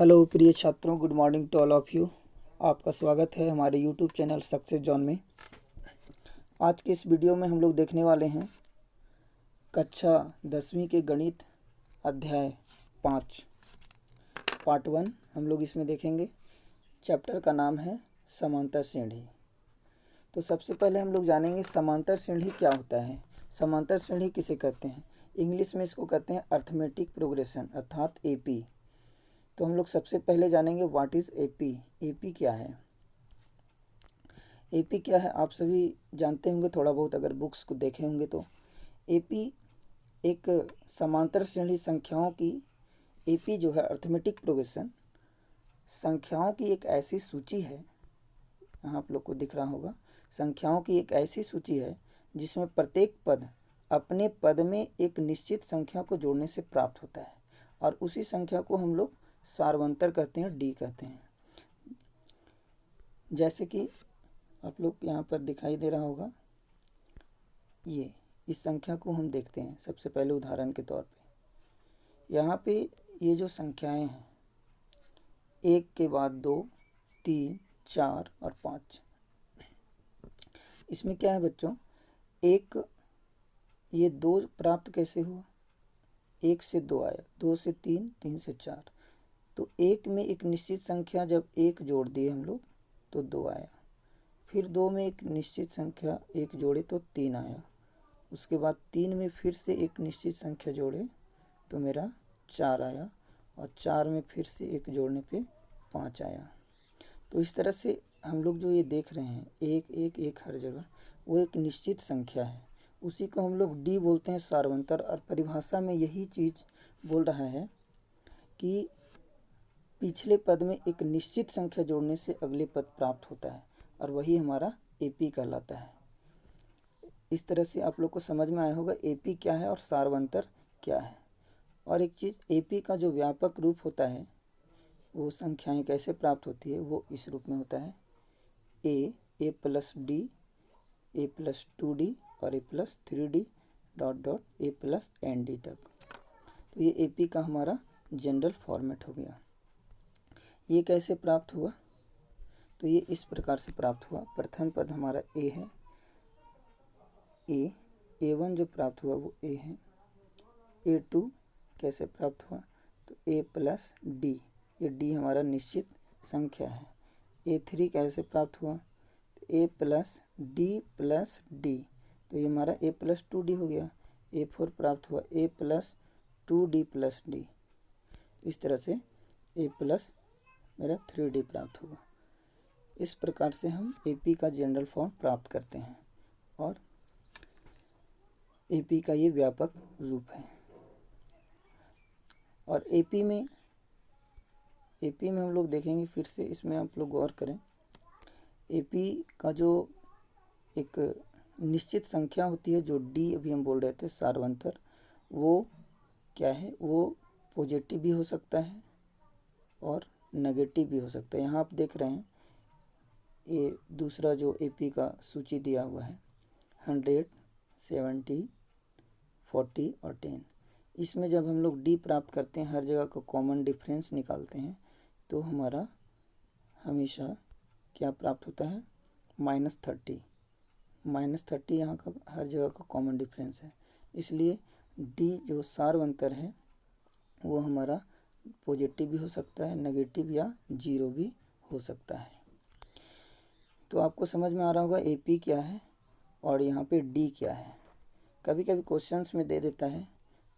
Hello प्रिय छात्रों, good morning to all of you. आपका स्वागत है हमारे यूट्यूब चैनल सक्सेस जॉन में। आज के इस वीडियो में हम लोग देखने वाले हैं कक्षा 10वीं के गणित अध्याय 5 पार्ट 1। हम लोग इसमें देखेंगे। चैप्टर का नाम है समांतर श्रेणी। तो सबसे पहले हम लोग जानेंगे समांतर श्रेणी क्या होता है। समांतर श्रेणी किसे कहते हैं? इंग्लिश में इसको कहते हैं अर्थमेटिक प्रोग्रेशन अर्थात एपी। तो हम लोग सबसे पहले जानेंगे व्हाट इज़ एपी। एपी क्या है? एपी क्या है आप सभी जानते होंगे थोड़ा बहुत, अगर बुक्स को देखे होंगे तो। एपी एक समांतर श्रेणी संख्याओं की, एपी जो है अर्थमेटिक प्रोग्रेशन, संख्याओं की एक ऐसी सूची है, यहाँ आप लोग को दिख रहा होगा, संख्याओं की एक ऐसी सूची है जिसमें प्रत्येक पद अपने पद में एक निश्चित संख्या को जोड़ने से प्राप्त होता है, और उसी संख्या को हम लोग सारवंतर कहते हैं, डी कहते हैं। जैसे कि आप लोग यहाँ पर दिखाई दे रहा होगा, ये इस संख्या को हम देखते हैं सबसे पहले उदाहरण के तौर पे। यहाँ पे ये जो संख्याएं हैं, 1 के बाद 2, 3, 4 और 5, इसमें क्या है बच्चों, एक ये 2 प्राप्त कैसे हुआ? 1 से 2 आया, 2 से 3, 3 से 4। तो 1 में एक निश्चित संख्या जब 1 जोड़ दिए हम लोग तो 2 आया। फिर 2 में एक निश्चित संख्या 1 जोड़े तो 3 आया। उसके बाद 3 में फिर से एक निश्चित संख्या जोड़े तो मेरा 4 आया, और 4 में फिर से 1 जोड़ने पे 5 आया। तो इस तरह से हम लोग जो ये देख रहे हैं 1 1 1 हर जगह, वो एक निश्चित संख्या है, उसी को हम लोग डी बोलते हैं, सारवंतर। और परिभाषा में यही चीज़ बोल रहा है कि पिछले पद में एक निश्चित संख्या जोड़ने से अगले पद प्राप्त होता है, और वही हमारा एपी कहलाता है। इस तरह से आप लोग को समझ में आया होगा एपी क्या है और सारवंतर क्या है। और एक चीज़, एपी का जो व्यापक रूप होता है, वो संख्याएं कैसे प्राप्त होती है, वो इस रूप में होता है A plus D, A plus 2d और A plus 3d dot dot A plus N D तक। तो ये एपी का हमारा जनरल फॉर्मेट हो गया। ये कैसे प्राप्त हुआ? तो ये इस प्रकार से प्राप्त हुआ। प्रथम पद हमारा ए है, ए1 जो प्राप्त हुआ वो ए है। ए2 कैसे प्राप्त हुआ? तो ए प्लस डी, ये डी हमारा निश्चित संख्या है। ए3 कैसे प्राप्त हुआ? तो ए प्लस डी प्लस डी, तो ये हमारा ए प्लस 2d हो गया। ए4 प्राप्त हुआ ए प्लस 2d प्लस डी, इस तरह से ए प्लस मेरा 3d प्राप्त होगा। इस प्रकार से हम एपी का जनरल फॉर्म प्राप्त करते हैं, और एपी का ये व्यापक रूप है। और एपी में हम लोग देखेंगे फिर से, इसमें आप लोग गौर करें, एपी का जो एक निश्चित संख्या होती है, जो डी अभी हम बोल रहे थे सारवंतर, वो क्या है, वो पॉजिटिव भी हो सकता है और नेगेटिव भी हो सकता है। यहाँ आप देख रहे हैं ये दूसरा जो एपी का सूची दिया हुआ है, 100, 70, 40 और 10। इसमें जब हम लोग डी प्राप्त करते हैं, हर जगह का कॉमन डिफरेंस निकालते हैं, तो हमारा हमेशा क्या प्राप्त होता है? -30। -30 यहाँ का हर जगह का कॉमन डिफरेंस है, इसलिए डी जो सारवंतर है वो हमारा पॉजिटिव भी हो सकता है, नेगेटिव या जीरो भी हो सकता है। तो आपको समझ में आ रहा होगा एपी क्या है और यहाँ पे डी क्या है। कभी कभी क्वेश्चंस में दे देता है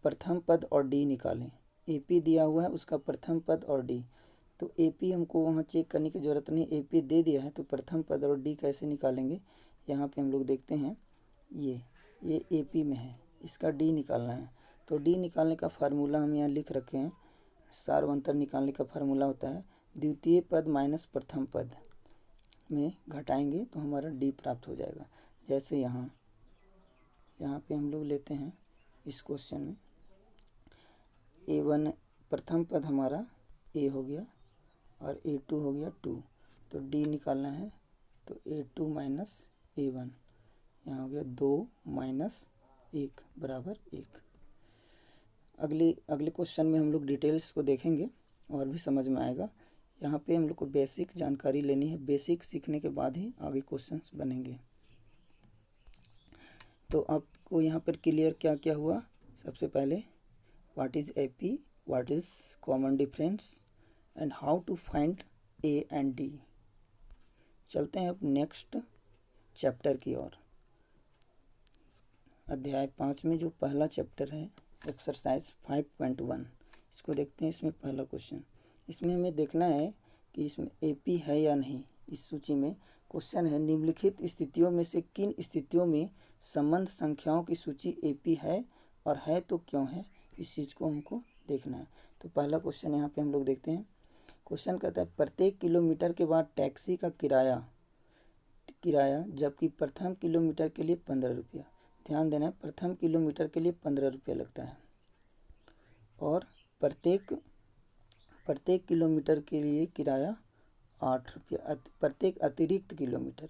प्रथम पद और डी निकालें। एपी दिया हुआ है, उसका प्रथम पद और डी, तो एपी हमको वहाँ चेक करने की ज़रूरत नहीं, एपी दे दिया है तो प्रथम पद और डी कैसे निकालेंगे। यहाँ पे हम लोग देखते हैं, ये एपी में है, इसका डी निकालना है। तो डी निकालने का फार्मूला हम यहाँ लिख रखे हैं। सारवंतर निकालने का फार्मूला होता है द्वितीय पद माइनस प्रथम पद में घटाएंगे तो हमारा डी प्राप्त हो जाएगा। जैसे यहाँ पे हम लोग लेते हैं इस क्वेश्चन में, A1 प्रथम पद हमारा ए हो गया और A2 हो गया 2, तो डी निकालना है तो A2 माइनस A1, यहाँ हो गया 2 माइनस 1 बराबर 1। अगले क्वेश्चन में हम लोग डिटेल्स को देखेंगे और भी समझ में आएगा। यहाँ पे हम लोग को बेसिक जानकारी लेनी है, बेसिक सीखने के बाद ही आगे क्वेश्चंस बनेंगे। तो आपको यहाँ पर क्लियर क्या क्या हुआ? सबसे पहले what is AP, what is common difference and how to find a and d. चलते हैं अब नेक्स्ट चैप्टर की ओर। अध्याय 5 में जो पहला चैप्टर है एक्सरसाइज 5.1, इसको देखते हैं। इसमें पहला क्वेश्चन, इसमें हमें देखना है कि इसमें एपी है या नहीं। इस सूची में क्वेश्चन है, निम्नलिखित स्थितियों में से किन स्थितियों में संबंध संख्याओं की सूची एपी है और है तो क्यों है? इस चीज़ को हमको देखना है। तो पहला क्वेश्चन यहाँ पे हम लोग देखते हैं। क्वेश्चन कहता है प्रत्येक किलोमीटर के बाद टैक्सी का किराया जबकि प्रथम किलोमीटर के लिए 15 रुपया। ध्यान देना, प्रथम किलोमीटर के लिए 15 रुपया लगता है और प्रत्येक किलोमीटर के लिए किराया 8 रुपया। प्रत्येक अतिरिक्त किलोमीटर,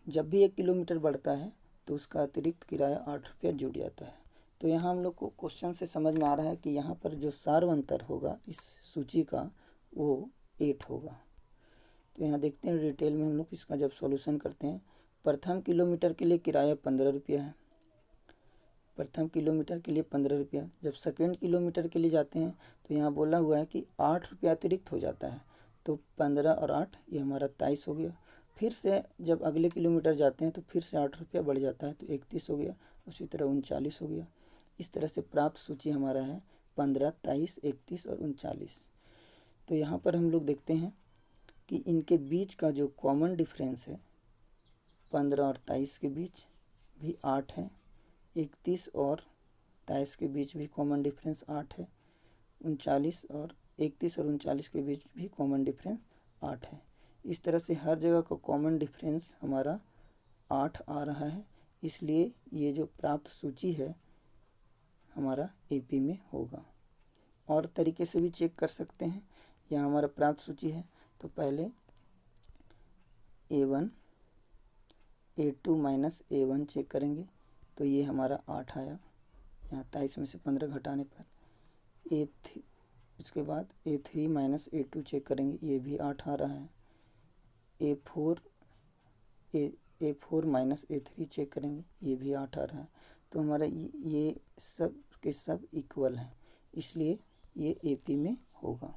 जब भी 1 किलोमीटर बढ़ता है तो उसका अतिरिक्त किराया 8 रुपया जुड़ जाता है। तो यहाँ हम लोग को क्वेश्चन से समझ में आ रहा है कि यहाँ पर जो सार्वंतर होगा इस सूची का वो 8 होगा। तो यहाँ देखते हैं डिटेल में हम लोग इसका जब सॉल्यूशन करते हैं। प्रथम किलोमीटर के लिए किराया 15 रुपया है, प्रथम किलोमीटर के लिए 15 रुपया। जब सेकेंड किलोमीटर के लिए जाते हैं तो यहाँ बोला हुआ है कि 8 रुपया अतिरिक्त हो जाता है, तो 15 और 8 ये हमारा 23 हो गया। फिर से जब अगले किलोमीटर जाते हैं तो फिर से 8 रुपया बढ़ जाता है, तो 31 हो गया। उसी तरह 39 हो गया। इस तरह से प्राप्त सूची हमारा है 15, 23, 31 और 39। तो यहाँ पर हम लोग देखते हैं कि इनके बीच का जो कॉमन डिफरेंस है 15 और 23 के बीच भी 8 है, 31 और 23 के बीच भी कॉमन डिफरेंस 8 है, 39 और 31 और 39 के बीच भी कॉमन डिफरेंस 8 है। इस तरह से हर जगह का कॉमन डिफरेंस हमारा 8 आ रहा है, इसलिए ये जो प्राप्त सूची है हमारा एपी में होगा। और तरीके से भी चेक कर सकते हैं। यहाँ हमारा प्राप्त सूची है, तो पहले A1 A2 minus A1 check करेंगे तो ये हमारा 8 आया। यहाँ 23 में से 15 घटाने पर A3, उसके बाद A3 माइनस A2 चेक करेंगे, ये भी 8 आ रहा है। A4 माइनस A3 चेक करेंगे, ये भी 8 आ रहा है। तो हमारा ये सब के सब इक्वल हैं, इसलिए ये एपी में होगा।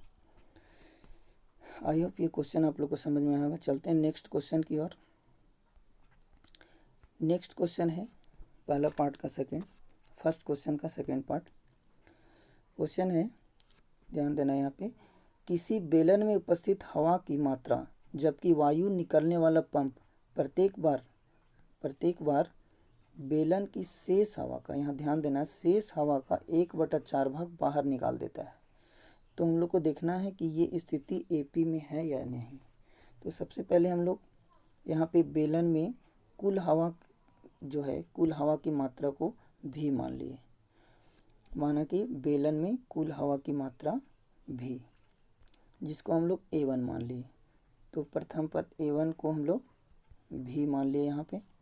आई होप ये क्वेश्चन आप लोग को समझ में आएगा। चलते हैं नेक्स्ट क्वेश्चन की ओर। नेक्स्ट क्वेश्चन है पहला पार्ट का फर्स्ट क्वेश्चन का सेकेंड पार्ट। क्वेश्चन है, ध्यान देना यहाँ पे, किसी बेलन में उपस्थित हवा की मात्रा जबकि वायु निकलने वाला पंप प्रत्येक बार बेलन की शेष हवा का, यहाँ ध्यान देना, शेष हवा का 1/4 भाग बाहर निकाल देता है। तो हम लोग को देखना है कि ये स्थिति एपी में है या नहीं। तो सबसे पहले हम लोग यहाँ पे बेलन में कुल हवा की मात्रा को भी मान लिए। माना कि बेलन में कुल हवा की मात्रा भी, जिसको हम लोग A1 मान लिए। तो प्रथम पद A1 को हम लोग भी मान लिए यहाँ पे।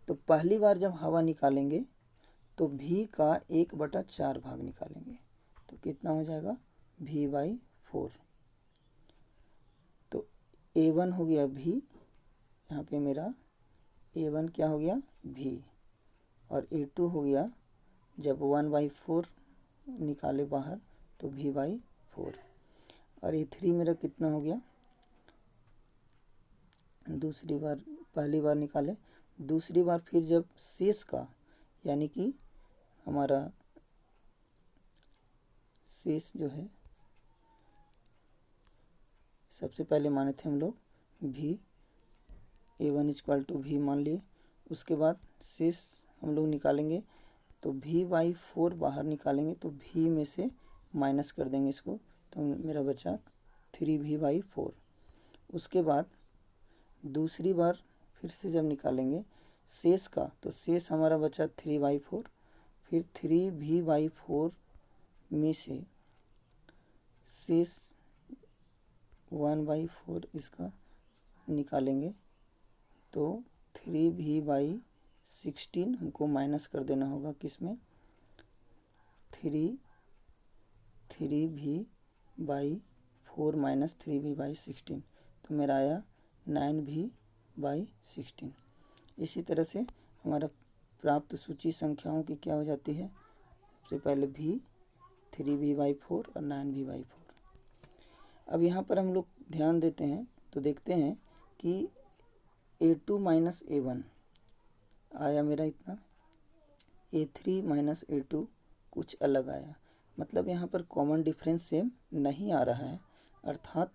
तो पहली बार जब हवा निकालेंगे तो भी का 1/4 भाग निकालेंगे, तो कितना हो जाएगा V/4। तो A1 हो गया भी, यहाँ पे मेरा A1 क्या हो गया भी, और A2 हो गया, जब 1/4 निकाले बाहर तो V/4। और A3 मेरा कितना हो गया, पहली बार निकाले, दूसरी बार फिर जब शेष का, यानी कि हमारा शेष जो है, सबसे पहले माने थे हम लोग भी, A1 = भी मान लिए। उसके बाद शेष हम लोग निकालेंगे तो V/4 बाहर निकालेंगे, तो भी में से माइनस कर देंगे इसको, तो मेरा बचा 3V/4। उसके बाद दूसरी बार फिर से जब निकालेंगे शेष का, तो शेष हमारा बचा 3/4। फिर 3V/4 में से शेष 1/4 इसका निकालेंगे, तो 3V/16 हमको माइनस कर देना होगा, किसमें 3V/16 by 4 minus 3v by 16, तो मेरा आया 9v बाई 16। इसी तरह से हमारा प्राप्त सूची संख्याओं की क्या हो जाती है, सबसे पहले v, 3v बाई 4 और 9v बाई 4। अब यहाँ पर हम लोग ध्यान देते हैं तो देखते हैं कि a2 माइनस a1 आया मेरा इतना, a3 माइनस a2 कुछ अलग आया, मतलब यहाँ पर कॉमन डिफरेंस सेम नहीं आ रहा है। अर्थात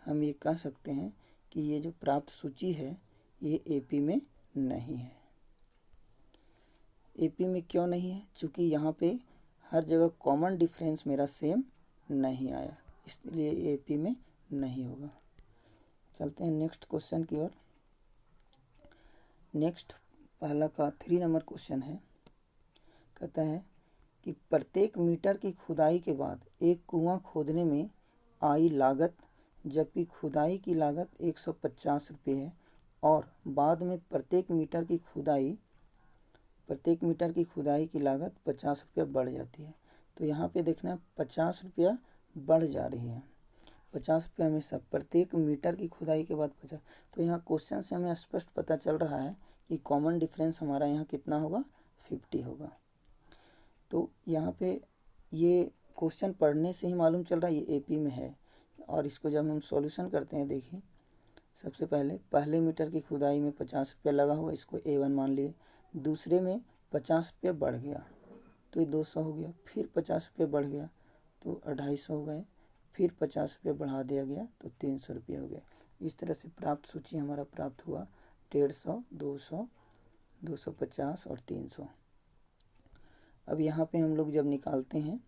हम ये कह सकते हैं कि ये जो प्राप्त सूची है ये एपी में नहीं है। एपी में क्यों नहीं है, चूँकि यहाँ पे हर जगह कॉमन डिफरेंस मेरा सेम नहीं आया, इसलिए एपी में नहीं होगा। चलते हैं नेक्स्ट क्वेश्चन की ओर। नेक्स्ट पहला का 3 नंबर क्वेश्चन है, कहता है कि प्रत्येक मीटर की खुदाई के बाद एक कुआं खोदने में आई लागत, जबकि खुदाई की लागत 150 रुपये है, और बाद में प्रत्येक मीटर की खुदाई की लागत 50 रुपया बढ़ जाती है। तो यहाँ पे देखना 50 रुपया बढ़ जा रही है, 50 रुपया हमेशा प्रत्येक मीटर की खुदाई के बाद 50। तो यहाँ क्वेश्चन से हमें स्पष्ट पता चल रहा है कि कॉमन डिफरेंस हमारा यहाँ कितना होगा, 50 होगा। तो यहाँ पे ये क्वेश्चन पढ़ने से ही मालूम चल रहा है ये एपी में है। और इसको जब हम सॉल्यूशन करते हैं, देखिए सबसे पहले मीटर की खुदाई में 50 रुपया लगा हुआ, इसको A1 मान लिए। दूसरे में 50 रुपया बढ़ गया तो ये 200 हो गया, फिर 50 रुपया बढ़ गया तो 250 हो गए, फिर 50 रुपया बढ़ा दिया गया तो 300 रुपया हो गया। इस तरह से प्राप्त सूची हमारा प्राप्त हुआ 150, 200, 250 और 300। अब यहाँ पे हम लोग जब निकालते हैं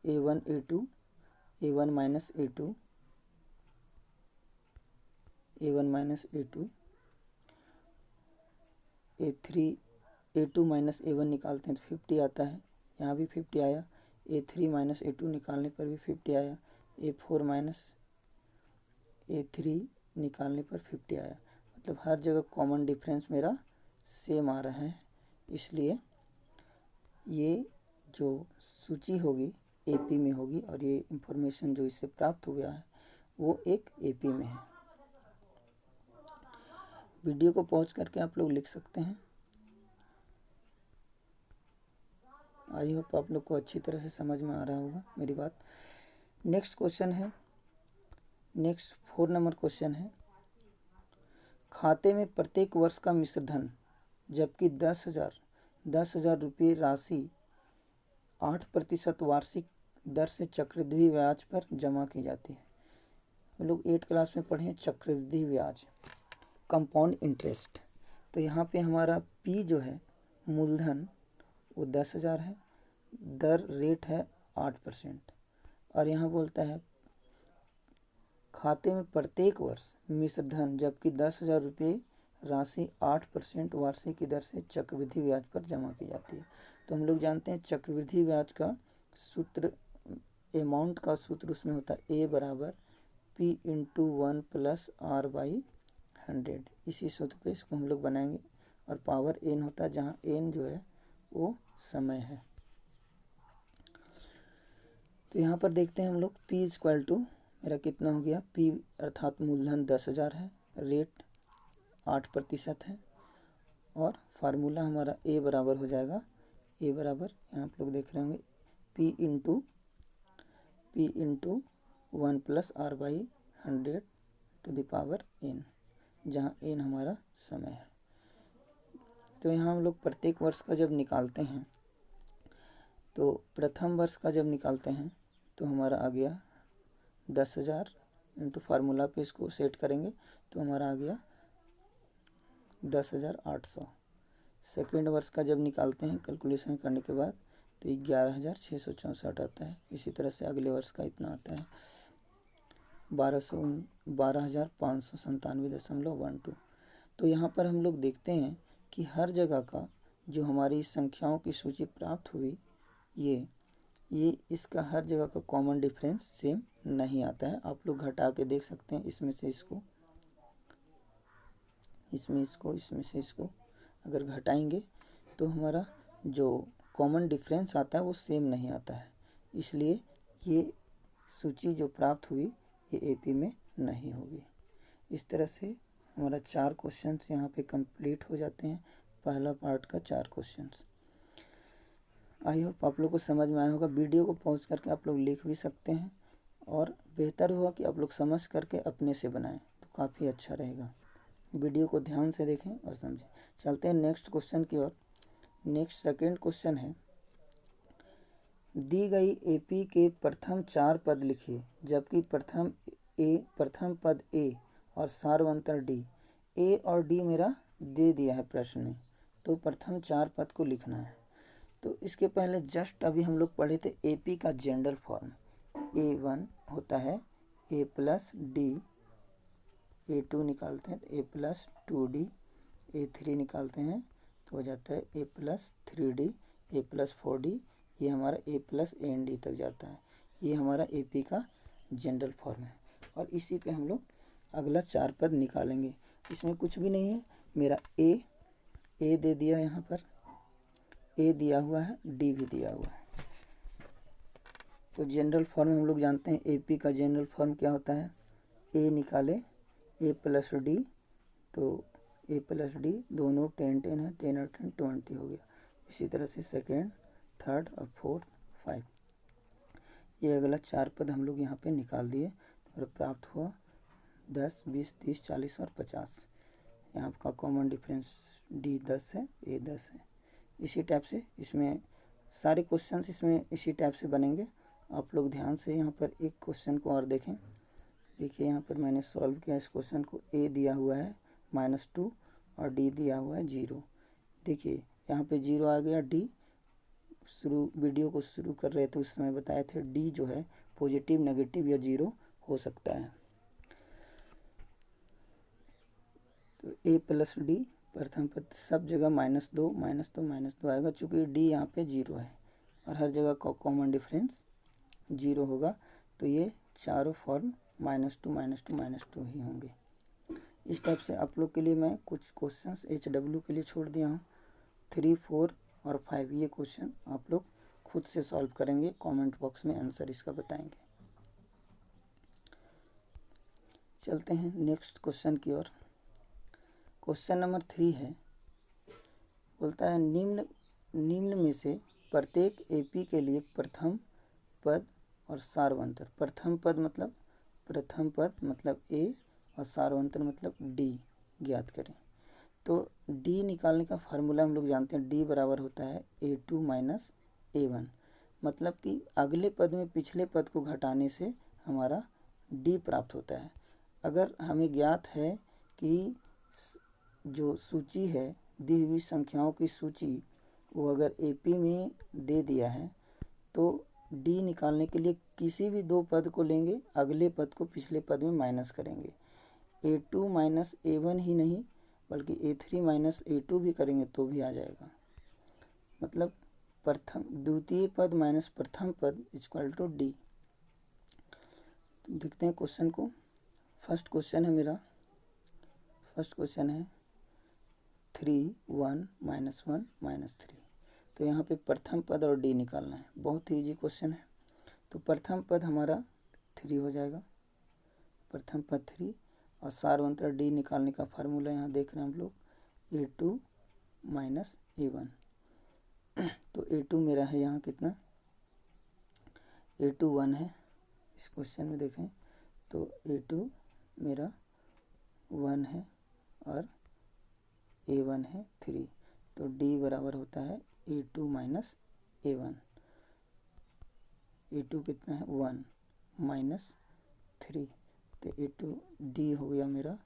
A1 A2, A1 minus A2, A1 minus A2, A3, A2 minus A1 निकालते हैं तो 50 आता है, यहाँ भी 50 आया। A3 माइनस A2 निकालने पर भी 50 आया। A4 माइनस A3 निकालने पर 50 आया। मतलब हर जगह कॉमन डिफरेंस मेरा सेम आ रहा है, इसलिए ये जो सूची होगी एपी में होगी, और ये इंफॉर्मेशन जो इससे प्राप्त हुआ है वो एक एपी में है। वीडियो को पॉज करके आप लोग लिख सकते हैं। आई होप आप लोग को अच्छी तरह से समझ में आ रहा होगा मेरी बात। नेक्स्ट क्वेश्चन है, नेक्स्ट 4 नंबर क्वेश्चन है, खाते में प्रत्येक वर्ष का मिश्र धन, जबकि 10,000 रुपये राशि 8% वार्षिक दर से चक्रवृद्धि ब्याज पर जमा की जाती है। हम लोग 8 क्लास में पढ़े चक्रवृद्धि ब्याज, कंपाउंड इंटरेस्ट। तो यहाँ पे हमारा पी जो है मूलधन वो 10,000 है, दर रेट है 8%, और यहाँ बोलता है खाते में प्रत्येक वर्ष मिश्र धन, जबकि 10,000 रुपये राशि 8% वार्षिक की दर से चक्रवृद्धि ब्याज पर जमा की जाती है। तो हम लोग जानते हैं चक्रवृद्धि ब्याज का सूत्र, अमाउंट का सूत्र उसमें होता है A बराबर P into 1 plus R by 100। इसी सूत्र पे इसको हम लोग बनाएंगे, और पावर n होता है, जहाँ n जो है वो समय है। तो यहाँ पर देखते हैं हम लोग P इक्वल टू मेरा कितना हो गया, P अर्थात मूलधन 10,000 है, रेट 8% है, और फार्मूला हमारा A बराबर हो जाएगा, A बराबर यहाँ आप लोग देख रहे होंगे P into 1 plus R by 100 to the power n, जहाँ n हमारा समय है। तो यहाँ हम लोग प्रत्येक वर्ष का जब निकालते हैं, तो प्रथम वर्ष का जब निकालते हैं तो हमारा आ गया 10,000 इंटू फार्मूला पे इसको सेट करेंगे तो हमारा आ गया 10,800। सेकेंड वर्ष का जब निकालते हैं कैलकुलेशन करने के बाद तो 11,664 आता है। इसी तरह से अगले वर्ष का इतना आता है 12,597.12। तो यहाँ पर हम लोग देखते हैं कि हर जगह का जो हमारी संख्याओं की सूची प्राप्त हुई, ये इसका हर जगह का कॉमन डिफरेंस सेम नहीं आता है। आप लोग घटा के देख सकते हैं, इसमें से इसको, इसमें से इसको अगर घटाएंगे तो हमारा जो कॉमन डिफरेंस आता है वो सेम नहीं आता है, इसलिए ये सूची जो प्राप्त हुई ये एपी में नहीं होगी। इस तरह से हमारा 4 क्वेश्चंस यहाँ पे कंप्लीट हो जाते हैं, पहला पार्ट का 4 क्वेश्चंस। आई होप आप लोग को समझ में आया होगा। वीडियो को पॉज करके आप लोग लिख भी सकते हैं और बेहतर होगा कि आप लोग समझ करके अपने से बनाएं तो काफ़ी अच्छा रहेगा। वीडियो को ध्यान से देखें और समझें। चलते हैं नेक्स्ट क्वेश्चन की ओर। नेक्स्ट सेकेंड क्वेश्चन है, दी गई एपी के प्रथम 4 पद लिखिए जबकि प्रथम पद ए और सार्वंतर डी। ए और डी मेरा दे दिया है प्रश्न में, तो प्रथम 4 पद को लिखना है। तो इसके पहले जस्ट अभी हम लोग पढ़े थे एपी का जनरल फॉर्म। A1 होता है A प्लस डी, A2 निकालते हैं तो A प्लस 2D, A3 निकालते हैं तो हो जाता है A plus 3D, A plus 4D, ये हमारा A प्लस AND तक जाता है। ये हमारा AP का जनरल फॉर्म है और इसी पे हम लोग अगला 4 पद निकालेंगे। इसमें कुछ भी नहीं है, मेरा A दे दिया, यहाँ पर A दिया हुआ है, D भी दिया हुआ है। तो जनरल फॉर्म हम लोग जानते हैं, AP का जनरल फॉर्म क्या होता है, A निकाले A प्लस डी, तो A प्लस डी दोनों 10-10 है, 10 और 10 20 हो गया। इसी तरह से सेकेंड, थर्ड और फोर्थ 5। ये अगला 4 पद हम लोग यहाँ पे निकाल दिए और प्राप्त हुआ 10, 20, 30, 40 और 50। यहाँ का कॉमन डिफरेंस D 10 है, A 10 है। इसी टाइप से इसमें सारे क्वेश्चंस इसमें इसी टाइप से बनेंगे। आप लोग ध्यान से यहाँ पर एक क्वेश्चन को और देखें। देखिए यहाँ पर मैंने सॉल्व किया इस क्वेश्चन को। A दिया हुआ है -2 और D दिया हुआ है 0। देखिए यहाँ पे 0 आ गया। D वीडियो को शुरू कर रहे थे उस समय बताए थे D जो है पॉजिटिव, नेगेटिव या 0 हो सकता है। तो A प्लस डी प्रथम पद सब जगह -2 -2 आएगा, चूँकि D यहाँ पे 0 है और हर जगह का कॉमन डिफरेंस 0 होगा, तो ये चारों फॉर्म -2 ही होंगे। इस टाइप से आप लोग के लिए मैं कुछ क्वेश्चंस HW के लिए छोड़ दिया हूँ। 3, 4 और 5 ये क्वेश्चन आप लोग खुद से सॉल्व करेंगे, कमेंट बॉक्स में आंसर इसका बताएंगे। चलते हैं नेक्स्ट क्वेश्चन की ओर। क्वेश्चन नंबर 3 है, बोलता है निम्न में से प्रत्येक AP के लिए प्रथम पद और सार्वंतर। प्रथम पद मतलब A और सार्वंतर मतलब D ज्ञात करें। तो D निकालने का फार्मूला हम लोग जानते हैं, D बराबर होता है A2 माइनस A1। मतलब कि अगले पद में पिछले पद को घटाने से हमारा D प्राप्त होता है। अगर हमें ज्ञात है कि जो सूची है दी हुई संख्याओं की सूची, वो अगर AP में दे दिया है तो D निकालने के लिए किसी भी 2 पद को लेंगे, अगले पद को पिछले पद में माइनस करेंगे। A2 माइनस A1 ही नहीं बल्कि A3 माइनस A2 भी करेंगे तो भी आ जाएगा। मतलब द्वितीय पद माइनस प्रथम पद इक्वल टू D। तो देखते हैं क्वेश्चन को। फर्स्ट क्वेश्चन है 3, 1, -1, -3। तो यहाँ पे प्रथम पद और D निकालना है। बहुत ही इजी क्वेश्चन है। तो प्रथम पद हमारा 3 हो जाएगा, प्रथम पद 3 और सार्वंतर D निकालने का फार्मूला यहाँ देख रहे हैं हम लोग, A2 माइनस A1। तो A2 मेरा है यहाँ कितना, A2 1 है। इस क्वेश्चन में देखें तो A2 मेरा 1 है और A1 है 3। तो D बराबर होता है A2 माइनस A1। A2 कितना है 1 माइनस 3, तो A2 D हो गया मेरा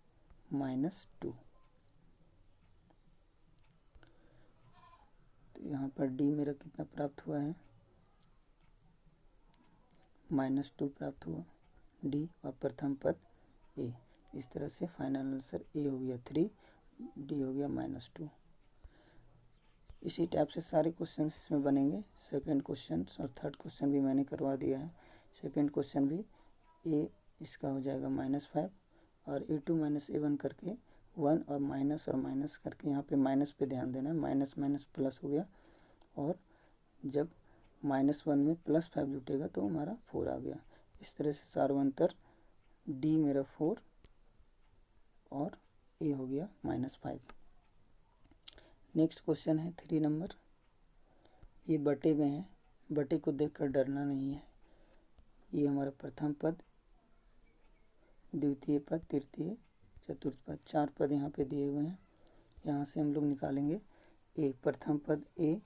-2। तो यहाँ पर D मेरा कितना प्राप्त हुआ है, -2 प्राप्त हुआ D और प्रथम पद A। इस तरह से फाइनल आंसर A हो गया 3, D हो गया -2। इसी टाइप से सारे क्वेश्चंस इसमें बनेंगे। सेकंड क्वेश्चन और थर्ड क्वेश्चन भी मैंने करवा दिया है। सेकंड क्वेश्चन भी A इसका हो जाएगा -5 और A2 माइनस A1 करके 1 और माइनस करके यहाँ पे माइनस पे ध्यान देना है, माइनस प्लस हो गया और जब -1 में +5 जुटेगा तो हमारा 4 आ गया। इस तरह से सार्वंतर डी मेरा 4 और ए हो गया -5। नेक्स्ट क्वेश्चन है 3 नंबर। ये बटे में है, बटे को देखकर डरना नहीं है। ये हमारा प्रथम पद, द्वितीय पद, तृतीय, चतुर्थ पद, 4 पद यहाँ पे दिए हुए हैं। यहाँ से हम लोग निकालेंगे ए, प्रथम पद ए,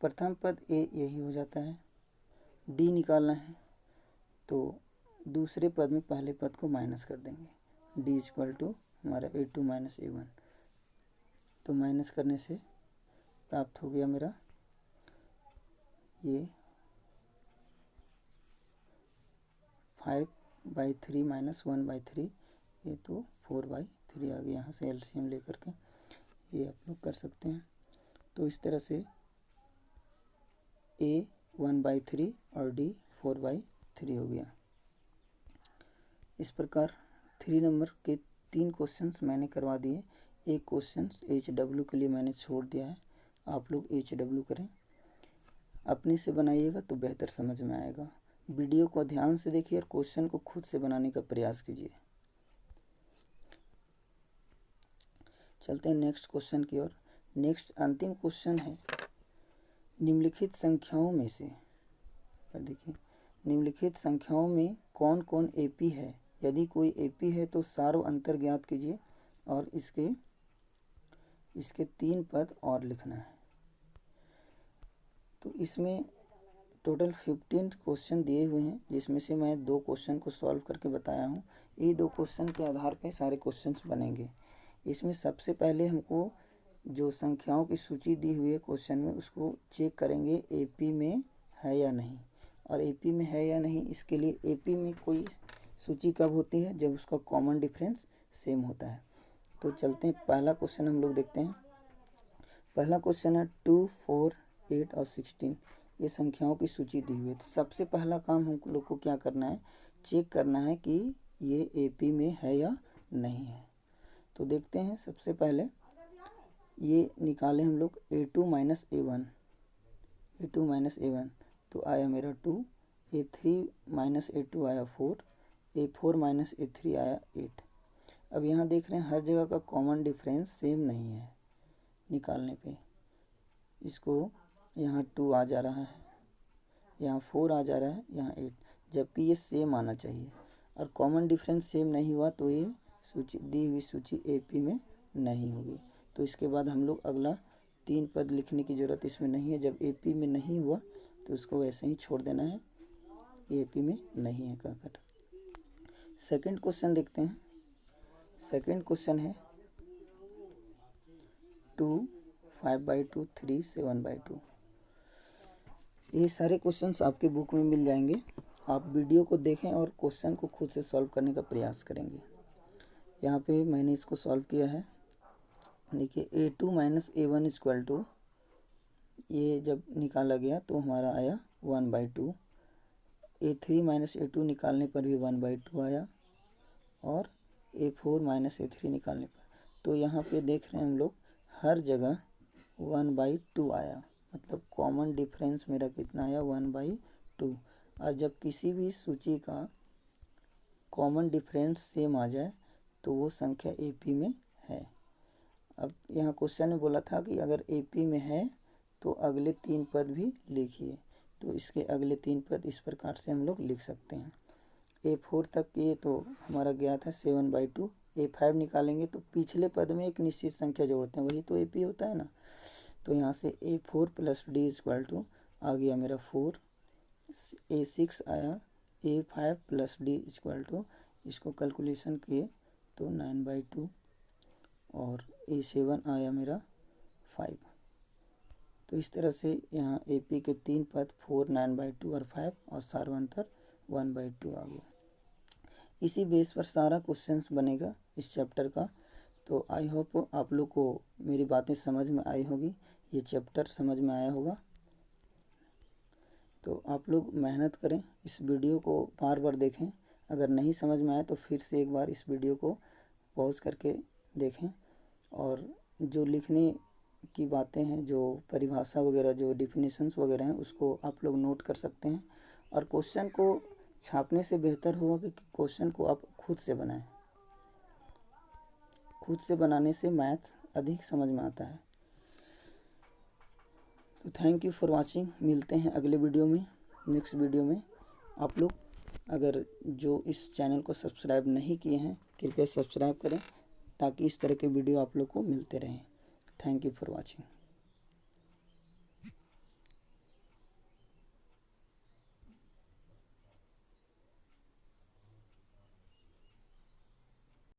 प्रथम पद ए यही हो जाता है। डी निकालना है तो दूसरे पद में पहले पद को माइनस कर देंगे। डी इक्वल टू हमारा A2 - A1, तो माइनस करने से प्राप्त हो गया मेरा ये 5/3 - 1/3, ये तो 4/3 आ गया। यहाँ से एलसीएम लेकर के ये आप लोग कर सकते हैं। तो इस तरह से A 1/3 और D 4/3 हो गया। इस प्रकार 3 नंबर के 3 क्वेश्चंस मैंने करवा दिए। एक क्वेश्चन HW के लिए मैंने छोड़ दिया है, आप लोग HW करें। अपने से बनाइएगा तो बेहतर समझ में आएगा। वीडियो को ध्यान से देखिए और क्वेश्चन को खुद से बनाने का प्रयास कीजिए। चलते हैं नेक्स्ट क्वेश्चन की ओर। नेक्स्ट अंतिम क्वेश्चन है, निम्नलिखित संख्याओं में से, पर देखिए, निम्नलिखित संख्याओं में कौन कौन AP है। यदि कोई AP है तो सार्व अंतर ज्ञात कीजिए और इसके 3 पद और लिखना है। तो इसमें टोटल 15 क्वेश्चन दिए हुए हैं, जिसमें से मैं 2 क्वेश्चन को सॉल्व करके बताया हूँ। ये 2 क्वेश्चन के आधार पे सारे क्वेश्चंस बनेंगे। इसमें सबसे पहले हमको जो संख्याओं की सूची दी हुई है क्वेश्चन में, उसको चेक करेंगे AP में है या नहीं। और AP में है या नहीं, इसके लिए AP में कोई सूची कब होती है, जब उसका कॉमन डिफरेंस सेम होता है। तो चलते हैं, पहला क्वेश्चन हम लोग देखते हैं। पहला क्वेश्चन है 2, 4, 8 और 16, ये संख्याओं की सूची दी हुई है। तो सबसे पहला काम हम लोग को क्या करना है, चेक करना है कि ये AP में है या नहीं है। तो देखते हैं, सबसे पहले ये निकाले हम लोग A2 - A1, A2 - A1, तो आया मेरा 2, A3 - A2 आया 4, A4 - A3 आया 8। अब यहाँ देख रहे हैं हर जगह का कॉमन डिफरेंस सेम नहीं है। निकालने पे इसको यहाँ 2 आ जा रहा है, यहाँ 4 आ जा रहा है, यहाँ 8, जबकि ये सेम आना चाहिए। और कॉमन डिफरेंस सेम नहीं हुआ तो ये सूची दी हुई सूची AP में नहीं होगी। तो इसके बाद हम लोग अगला 3 पद लिखने की ज़रूरत इसमें नहीं है। जब AP में नहीं हुआ तो उसको वैसे ही छोड़ देना है, AP में नहीं है कहकर। सेकंड क्वेश्चन देखते हैं। सेकंड क्वेश्चन है 2, 5/2, 3, 7/2। ये सारे क्वेश्चंस आपके बुक में मिल जाएंगे। आप वीडियो को देखें और क्वेश्चन को खुद से सॉल्व करने का प्रयास करेंगे। यहाँ पे मैंने इसको सॉल्व किया है। देखिए A2 - A1 इक्वल टू, ये जब निकाला गया तो हमारा आया 1/2। A3 - A2 निकालने पर भी 1/2 आया, और A4 - A3 निकालने पर, तो यहाँ पे देख रहे हैं हम लोग हर जगह 1/2 आया। मतलब कॉमन डिफरेंस मेरा कितना आया, 1/2। और जब किसी भी सूची का कॉमन डिफरेंस सेम आ जाए तो वो संख्या AP में है। अब यहाँ क्वेश्चन में बोला था कि अगर AP में है तो अगले 3 पद भी लिखिए। तो इसके अगले 3 पद इस प्रकार से हम लोग लिख सकते हैं। A4 तक ये तो हमारा गया था 7/2। A5 निकालेंगे तो पिछले पद में एक निश्चित संख्या जोड़ते हैं, वही तो AP होता है ना। तो यहाँ से A4 + D इक्वल टू आ गया मेरा 4। A6 आया, A5 + D इक्वल टू, इसको कैलकुलेशन किए तो 9/2, और A7 आया मेरा 5। तो इस तरह से यहाँ AP के 3 पद 4, 9/2 और 5, और सार्वंतर 1/2 आ गया। इसी बेस पर सारा क्वेश्चंस बनेगा इस चैप्टर का। तो आई होप आप लोग को मेरी बातें समझ में आई होगी, ये चैप्टर समझ में आया होगा। तो आप लोग मेहनत करें, इस वीडियो को बार बार देखें। अगर नहीं समझ में आए तो फिर से एक बार इस वीडियो को पॉज करके देखें, और जो लिखने की बातें हैं, जो परिभाषा वगैरह, जो डिफिनीशंस वगैरह हैं, उसको आप लोग नोट कर सकते हैं। और क्वेश्चन को छापने से बेहतर होगा कि क्वेश्चन को आप खुद से बनाएं। खुद से बनाने से मैथ्स अधिक समझ में आता है। तो थैंक यू फॉर वाचिंग। मिलते हैं अगले वीडियो में, नेक्स्ट वीडियो में। आप लोग अगर जो इस चैनल को सब्सक्राइब नहीं किए हैं, कृपया सब्सक्राइब करें ताकि इस तरह के वीडियो आप लोग को मिलते रहें। Thank you for watching.